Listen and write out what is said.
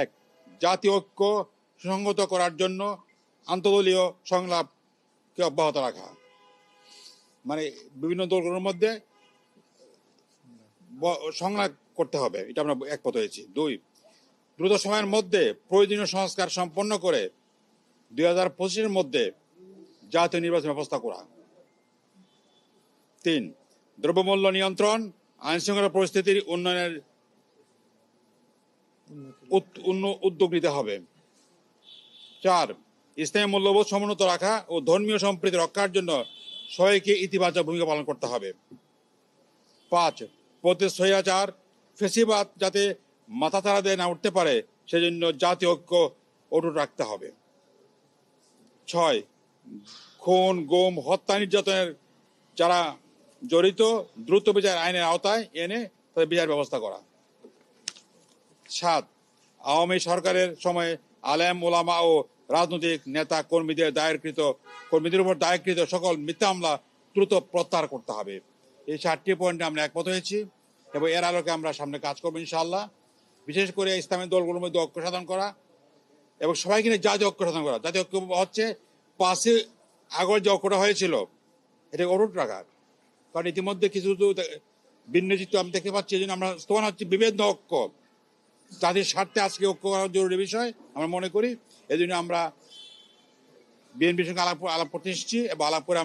এক, জাতীয় ঐক্য সুসংহত করার জন্য আন্তদলীয় সংলাপকে অব্যাহত রাখা, মানে বিভিন্ন দলগুলোর মধ্যে সংলাপ করতে হবে, এটা আমরা একমত হয়েছি। দুই, দ্রুত সময়ের মধ্যে প্রয়োজনীয় সংস্কার সম্পন্ন করে 2025-এর মধ্যে জাতীয় নির্বাচন ব্যবস্থা করা। তিন, দ্রব্যমূল্য নিয়ন্ত্রণ, আইন শৃঙ্খলা পরিস্থিতির উন্নয়নের উদ্যোগ নিতে হবে। চার, ইসলামী মূল্যবোধ সমুন্নত রাখা ও ধর্মীয় সম্প্রীতি রক্ষার জন্য সবাইকে ইতিবাচক ভূমিকা পালন করতে হবে। পাঁচ, স্বৈরাচার ফেসিবাদ যাতে মাথাচাড়া দিয়ে না উঠতে পারে সেজন্য জাতীয় ঐক্য অটুট রাখতে হবে। ছয়, খুন, গুম, হত্যা, নির্যাতনের যারা জড়িত দ্রুত বিচার আইনের আওতায় এনে তাদের বিচার ব্যবস্থা করা। সাত, আওয়ামী সরকারের সময় আলেম, ওলামা ও রাজনৈতিক নেতা কর্মীদের উপর দায়েরকৃত সকল মিথ্যা মামলা দ্রুত প্রত্যাহার করতে হবে। এই 4টি পয়েন্টে আমরা একমত হয়েছি এবং এর আলোকে আমরা সামনে কাজ করবো ইনশাআল্লাহ। বিশেষ করে ইসলামী দলগুলোর মধ্যে ঐক্য সাধন করা এবং সবাইকে নিয়ে জাতীয় ঐক্য সাধন করা। জাতীয় ঐক্য হচ্ছে 5 আগস্ট যে ঐক্যটা হয়েছিল এটা অটুট রাখার, কারণ ইতিমধ্যে কিছু ভিন্ন চিত্র আমি দেখতে পাচ্ছি। এই জন্য আমরা স্তমান হচ্ছে বিভিন্ন ঐক্য, জাতির স্বার্থে আজকে ঐক্য করা জরুরি বিষয় আমরা মনে করি। এই জন্য আমরা বিএনপির সঙ্গে আলাপ করতে এসেছি এবং আলাপ করে